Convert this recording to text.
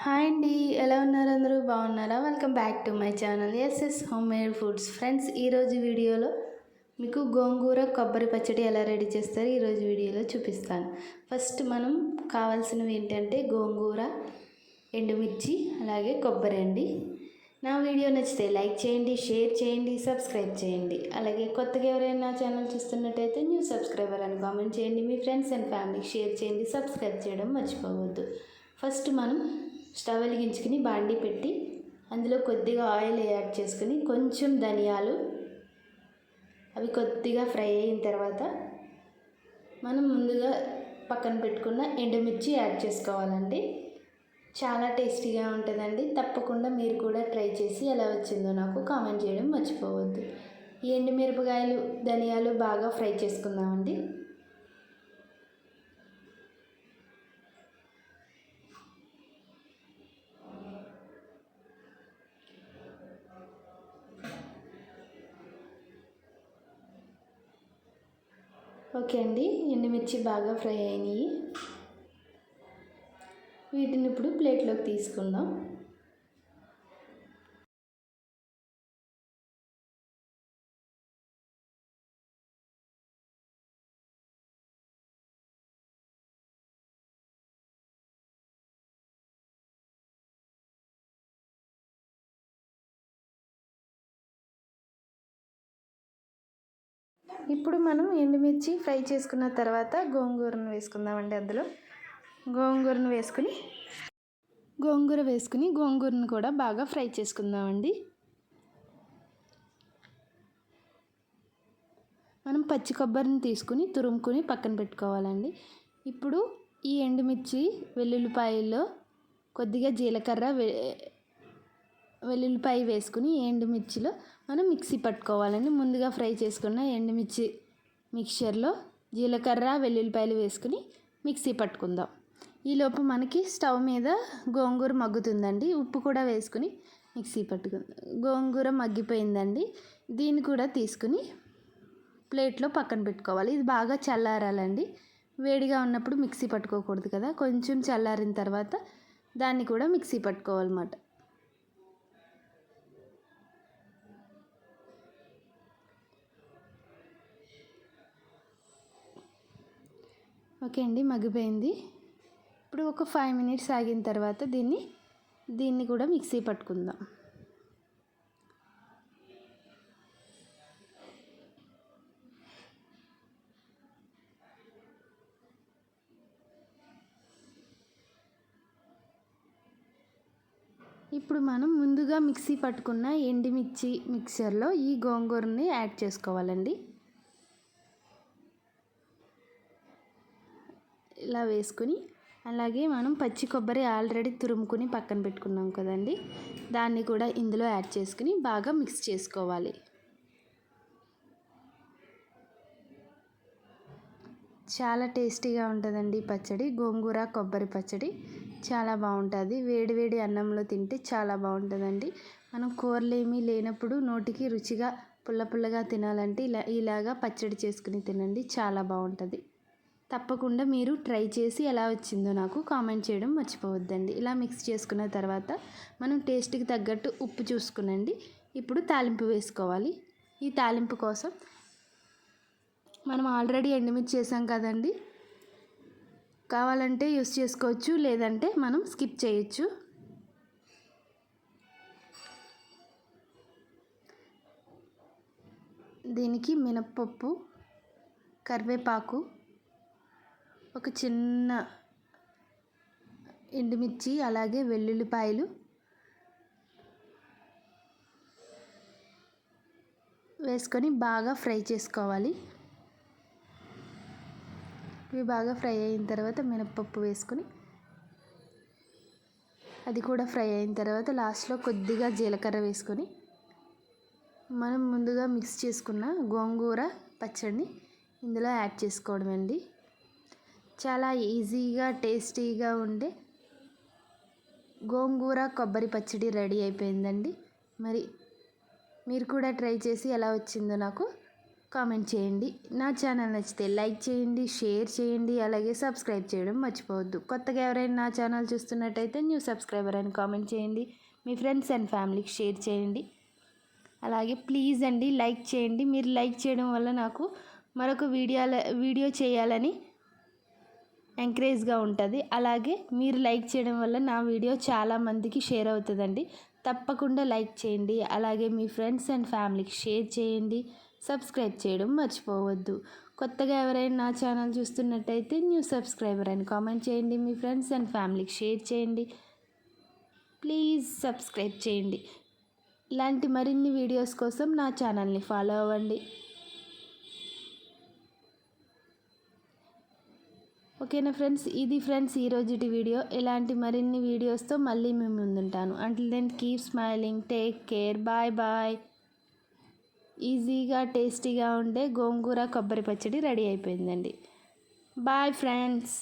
Hi అండి, ఎలా ఉన్నారు? అందరూ బాగున్నారా? Welcome back to my channel SS home made foods. Friends, ఈరోజు వీడియోలో మీకు గోంగూర కొబ్బరి పచ్చడి ఎలా రెడీ చేస్తారో ఈరోజు వీడియోలో చూపిస్తాను. ఫస్ట్ మనం కావాల్సినవి ఏంటంటే గోంగూర, ఎండుమిర్చి, అలాగే కొబ్బరి అండి. నా వీడియో నచ్చితే లైక్ చేయండి, షేర్ చేయండి, సబ్స్క్రైబ్ చేయండి. అలాగే కొత్తగా ఎవరైనా నా ఛానల్ చూస్తున్నట్టయితే న్యూ సబ్స్క్రైబర్ అని కామెంట్ చేయండి. మీ ఫ్రెండ్స్ అండ్ ఫ్యామిలీకి షేర్ చేయండి, సబ్స్క్రైబ్ చేయడం మర్చిపోవద్దు. ఫస్ట్ మనం స్టవ్ వెలిగించుకుని బాండీ పెట్టి అందులో కొద్దిగా ఆయిల్ యాడ్ చేసుకుని కొంచెం ధనియాలు అవి కొద్దిగా ఫ్రై అయిన తర్వాత మనం ముందుగా పక్కన పెట్టుకున్న ఎండుమిర్చి యాడ్ చేసుకోవాలండి. చాలా టేస్టీగా ఉంటుందండి. తప్పకుండా మీరు కూడా ట్రై చేసి ఎలా వచ్చిందో నాకు కామెంట్ చేయడం మర్చిపోవద్దు. ఈ ఎండుమిరపకాయలు ధనియాలు బాగా ఫ్రై చేసుకుందామండి. ఓకే అండి, ఎండుమిర్చి బాగా ఫ్రై అయినాయి. వీటిని ఇప్పుడు ప్లేట్లోకి తీసుకుందాం. ఇప్పుడు మనం ఎండుమిర్చి ఫ్రై చేసుకున్న తర్వాత గోంగూరను వేసుకుందామండి. అందులో గోంగూరను వేసుకుని గోంగూరను కూడా బాగా ఫ్రై చేసుకుందామండి. మనం పచ్చి కొబ్బరిని తీసుకుని తురుముకుని పక్కన పెట్టుకోవాలండి. ఇప్పుడు ఈ ఎండుమిర్చి వెల్లుల్లిపాయల్లో కొద్దిగా జీలకర్ర వెల్లుల్లిపాయ వేసుకుని ఎండుమిర్చిలో మనం మిక్సీ పట్టుకోవాలండి. ముందుగా ఫ్రై చేసుకున్న ఎండుమిర్చి మిక్చర్లో జీలకర్ర వెల్లుల్లిపాయలు వేసుకుని మిక్సీ పట్టుకుందాం. ఈలోపు మనకి స్టవ్ మీద గోంగూర మగ్గుతుందండి. ఉప్పు కూడా వేసుకుని మిక్సీ పట్టుకుందాం. గోంగూర మగ్గిపోయిందండి. దీన్ని కూడా తీసుకుని ప్లేట్లో పక్కన పెట్టుకోవాలి. ఇది బాగా చల్లారాలండి. వేడిగా ఉన్నప్పుడు మిక్సీ పట్టుకోకూడదు కదా. కొంచెం చల్లారిన తర్వాత దాన్ని కూడా మిక్సీ పట్టుకోవాలన్నమాట. ఓకే అండి, మగ్గిపోయింది. ఇప్పుడు ఒక 5 మినిట్స్ ఆగిన తర్వాత దీన్ని కూడా మిక్సీ పట్టుకుందాం. ఇప్పుడు మనం ముందుగా మిక్సీ పట్టుకున్న ఎండుమిర్చి మిక్చర్లో ఈ గోంగూరని యాడ్ చేసుకోవాలండి. ఇలా వేసుకుని అలాగే మనం పచ్చి కొబ్బరి ఆల్రెడీ తురుముకుని పక్కన పెట్టుకున్నాం కదండి, దాన్ని కూడా ఇందులో యాడ్ చేసుకుని బాగా మిక్స్ చేసుకోవాలి. చాలా టేస్టీగా ఉంటుందండి పచ్చడి. గోంగూర కొబ్బరి పచ్చడి చాలా బాగుంటుంది. వేడి అన్నంలో తింటే చాలా బాగుంటుందండి. మనం కూరలు ఏమీ లేనప్పుడు నోటికి రుచిగా పుల్లగా తినాలంటే ఇలాగా పచ్చడి చేసుకుని తినండి, చాలా బాగుంటుంది. తప్పకుండా మీరు ట్రై చేసి ఎలా వచ్చిందో నాకు కామెంట్ చేయడం మర్చిపోవద్దండి. ఇలా మిక్స్ చేసుకున్న తర్వాత మనం టేస్ట్కి తగ్గట్టు ఉప్పు చూసుకునండి. ఇప్పుడు తాలింపు వేసుకోవాలి. ఈ తాలింపు కోసం మనం ఆల్రెడీ ఎండుమిర్చి చేసాం కదండి, కావాలంటే యూస్ చేసుకోవచ్చు, లేదంటే మనం స్కిప్ చేయొచ్చు. దీనికి మినప్పప్పు, కరివేపాకు, ఒక చిన్న ఎండుమిర్చి, అలాగే వెల్లుల్లిపాయలు వేసుకొని బాగా ఫ్రై చేసుకోవాలి. ఇవి బాగా ఫ్రై అయిన తర్వాత మినప్పప్పు వేసుకొని అది కూడా ఫ్రై అయిన తర్వాత లాస్ట్లో కొద్దిగా జీలకర్ర వేసుకొని మనం ముందుగా మిక్స్ చేసుకున్న గోంగూర పచ్చడిని ఇందులో యాడ్ చేసుకోవడం అండి. చాలా ఈజీగా టేస్టీగా ఉండే గోంగూర కొబ్బరి పచ్చడి రెడీ అయిపోయిందండి. మరి మీరు కూడా ట్రై చేసి ఎలా వచ్చిందో నాకు కామెంట్ చేయండి. నా ఛానల్ నచ్చితే లైక్ చేయండి, షేర్ చేయండి, అలాగే సబ్స్క్రైబ్ చేయడం మర్చిపోవద్దు. కొత్తగా ఎవరైనా నా ఛానల్ చూస్తున్నట్టయితే న్యూ సబ్స్క్రైబర్ అని కామెంట్ చేయండి. మీ ఫ్రెండ్స్ అండ్ ఫ్యామిలీకి షేర్ చేయండి. అలాగే ప్లీజ్ అండి లైక్ చేయండి. మీరు లైక్ చేయడం వల్ల నాకు మరొక వీడియో చేయాలని ఎంకరేజ్గా ఉంటుంది. అలాగే మీరు లైక్ చేయడం వల్ల నా వీడియో చాలామందికి షేర్ అవుతుందండి. తప్పకుండా లైక్ చేయండి. అలాగే మీ ఫ్రెండ్స్ అండ్ ఫ్యామిలీకి షేర్ చేయండి. సబ్స్క్రైబ్ చేయడం మర్చిపోవద్దు. కొత్తగా ఎవరైనా నా ఛానల్ చూస్తున్నట్టయితే న్యూ సబ్స్క్రైబర్ అని కామెంట్ చేయండి. మీ ఫ్రెండ్స్ అండ్ ఫ్యామిలీకి షేర్ చేయండి. ప్లీజ్ సబ్స్క్రైబ్ చేయండి. ఇలాంటి మరిన్ని వీడియోస్ కోసం నా ఛానల్ని ఫాలో అవ్వండి. ఓకేనా ఫ్రెండ్స్, ఇది ఈరోజుటి వీడియో. ఇలాంటి మరిన్ని వీడియోస్తో మళ్ళీ మేము ముందుంటాను. Until then keep smiling, take care, bye bye. ఈజీగా టేస్టీగా ఉండే గోంగూర కొబ్బరి పచ్చడి రెడీ అయిపోయిందండి. Bye friends.